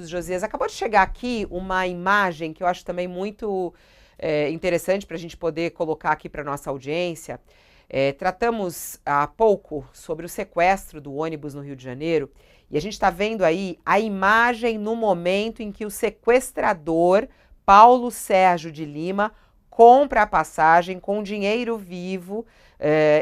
Josias, acabou de chegar aqui uma imagem que eu acho também muito interessante para a gente poder colocar aqui para nossa audiência. Tratamos há pouco sobre o sequestro do ônibus no Rio de Janeiro e a gente está vendo aí a imagem no momento em que o sequestrador Paulo Sérgio de Lima compra a passagem com dinheiro vivo.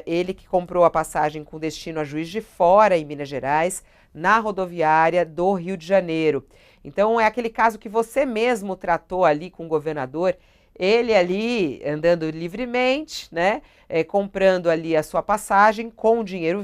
Ele que comprou a passagem com destino a Juiz de Fora, em Minas Gerais, na rodoviária do Rio de Janeiro. Então é aquele caso que você mesmo tratou ali com o governador, ele ali andando livremente, né, comprando ali a sua passagem com dinheiro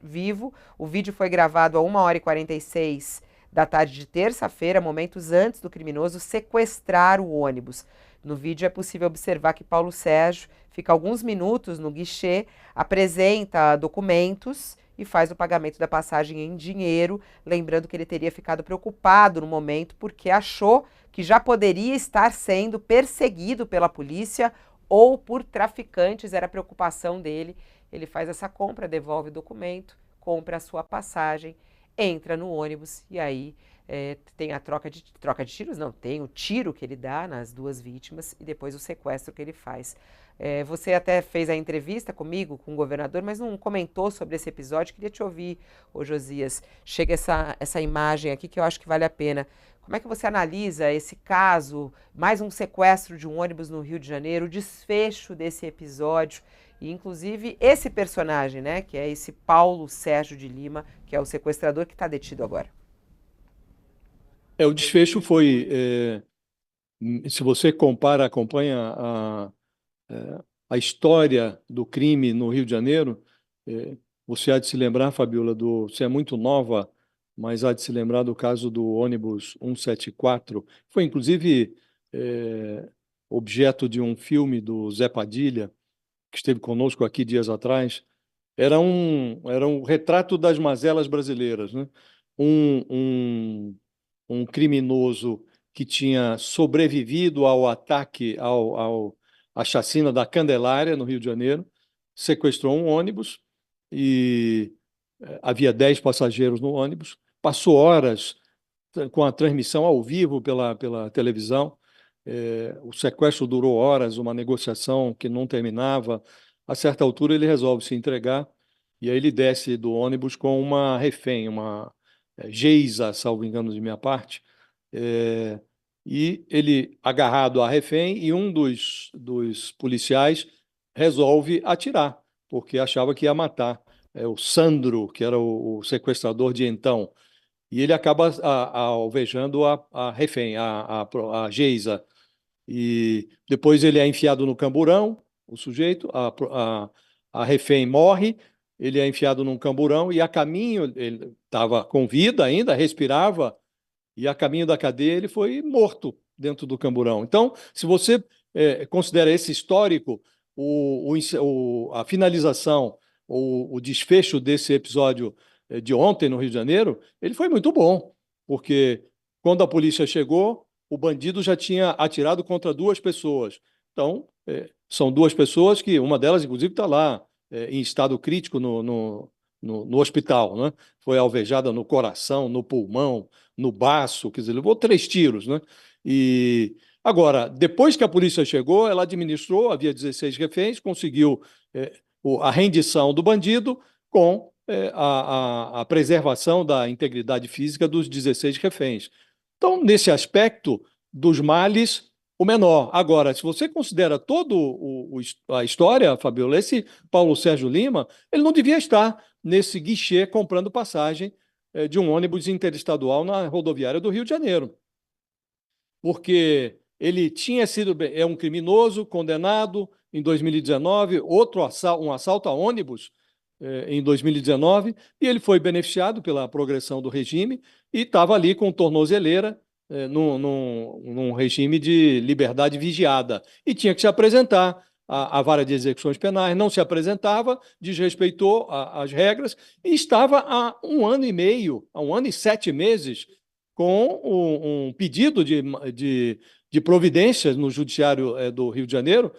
vivo. O vídeo foi gravado a 1h46 da tarde de terça-feira, momentos antes do criminoso sequestrar o ônibus. No vídeo é possível observar que Paulo Sérgio fica alguns minutos no guichê, apresenta documentos e faz o pagamento da passagem em dinheiro, lembrando que ele teria ficado preocupado no momento porque achou que já poderia estar sendo perseguido pela polícia ou por traficantes, era a preocupação dele. Ele faz essa compra, devolve o documento, compra a sua passagem, entra no ônibus e aí tem a troca de tiros, não, tem o tiro que ele dá nas duas vítimas e depois o sequestro que ele faz. Você até fez a entrevista comigo, com o governador, mas não comentou sobre esse episódio. Queria te ouvir, ô Josias. Chega essa imagem aqui que eu acho que vale a pena. Como é que você analisa esse caso, mais um sequestro de um ônibus no Rio de Janeiro, o desfecho desse episódio e, inclusive, esse personagem, né, que é esse Paulo Sérgio de Lima, que é o sequestrador que está detido agora? O desfecho foi, se você acompanha a história do crime no Rio de Janeiro, você há de se lembrar, Fabiola, você é muito nova, mas há de se lembrar do caso do ônibus 174, foi inclusive objeto de um filme do Zé Padilha, que esteve conosco aqui dias atrás. Era um retrato das mazelas brasileiras, né? Um, um, um criminoso que tinha sobrevivido ao ataque, à chacina da Candelária, no Rio de Janeiro, sequestrou um ônibus e havia 10 passageiros no ônibus, passou horas com a transmissão ao vivo pela televisão. O sequestro durou horas, uma negociação que não terminava. A certa altura, ele resolve se entregar e aí ele desce do ônibus com uma refém, uma Geisa, salvo engano de minha parte, é, e ele agarrado à refém e um dos policiais resolve atirar, porque achava que ia matar o Sandro, que era o sequestrador de então. E ele acaba alvejando a refém, a Geisa. E depois ele é enfiado no camburão, o sujeito, a refém morre, ele é enfiado num camburão e a caminho, ele estava com vida ainda, respirava, e a caminho da cadeia ele foi morto dentro do camburão. Então, se você considera esse histórico, a finalização, o desfecho desse episódio de ontem no Rio de Janeiro, ele foi muito bom, porque quando a polícia chegou, o bandido já tinha atirado contra duas pessoas. Então, são duas pessoas que, uma delas, inclusive, está lá em estado crítico no hospital, né? Foi alvejada no coração, no pulmão, no baço, quer dizer, levou 3 tiros, né? E agora, depois que a polícia chegou, ela administrou, havia 16 reféns, conseguiu a rendição do bandido com a preservação da integridade física dos 16 reféns. Então, nesse aspecto dos males, o menor. Agora, se você considera toda a história, Fabiola, esse Paulo Sérgio Lima, ele não devia estar nesse guichê comprando passagem de um ônibus interestadual na rodoviária do Rio de Janeiro, porque ele tinha sido um criminoso condenado em 2019, um assalto a ônibus em 2019, e ele foi beneficiado pela progressão do regime e estava ali com tornozeleira num regime de liberdade vigiada e tinha que se apresentar à vara de execuções penais, não se apresentava, desrespeitou as regras e estava há 1 ano e meio, há 1 ano e 7 meses, com um pedido de providências no Judiciário do Rio de Janeiro.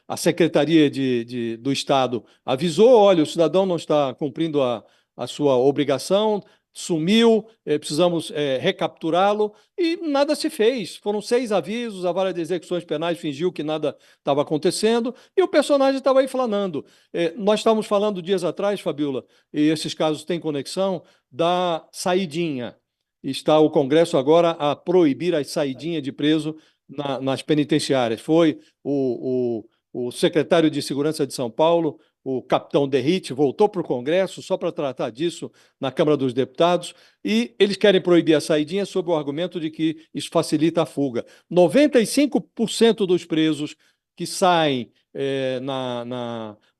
A Secretaria do Estado avisou: olha, o cidadão não está cumprindo a sua obrigação, sumiu, precisamos recapturá-lo, e nada se fez. Foram 6 avisos, a vara de execuções penais fingiu que nada estava acontecendo, e o personagem estava aí flanando. Nós estávamos falando dias atrás, Fabiola, e esses casos têm conexão, da saidinha. Está o Congresso agora a proibir a saidinha de preso nas penitenciárias. Foi o secretário de Segurança de São Paulo, o capitão Derrite, voltou para o Congresso só para tratar disso na Câmara dos Deputados, e eles querem proibir a saidinha sob o argumento de que isso facilita a fuga. 95% dos presos que saem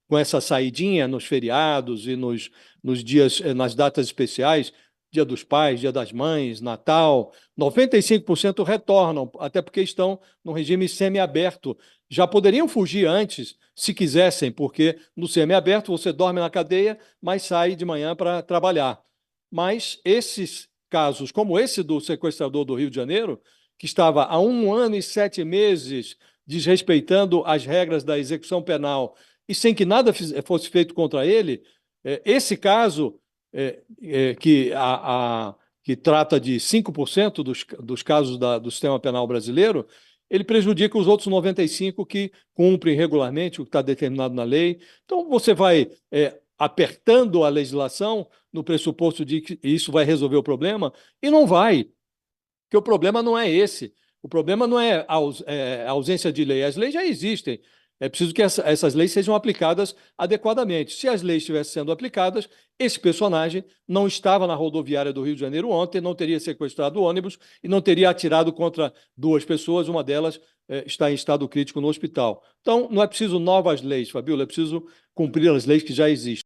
com essa saidinha nos feriados e nos dias, nas datas especiais, Dia dos Pais, Dia das Mães, Natal, 95% retornam, até porque estão no regime semiaberto. Já poderiam fugir antes, se quisessem, porque no semiaberto você dorme na cadeia, mas sai de manhã para trabalhar. Mas esses casos, como esse do sequestrador do Rio de Janeiro, que estava há 1 ano e 7 meses desrespeitando as regras da execução penal e sem que nada fosse feito contra ele, esse caso que trata de 5% dos casos do sistema penal brasileiro, ele prejudica os outros 95% que cumprem regularmente o que está determinado na lei. Então, você vai apertando a legislação no pressuposto de que isso vai resolver o problema, e não vai, porque o problema não é esse. O problema não é a ausência de lei. As leis já existem. É preciso que essas leis sejam aplicadas adequadamente. Se as leis estivessem sendo aplicadas, esse personagem não estava na rodoviária do Rio de Janeiro ontem, não teria sequestrado o ônibus e não teria atirado contra 2 pessoas, uma delas está em estado crítico no hospital. Então, não é preciso novas leis, Fabiola, é preciso cumprir as leis que já existem.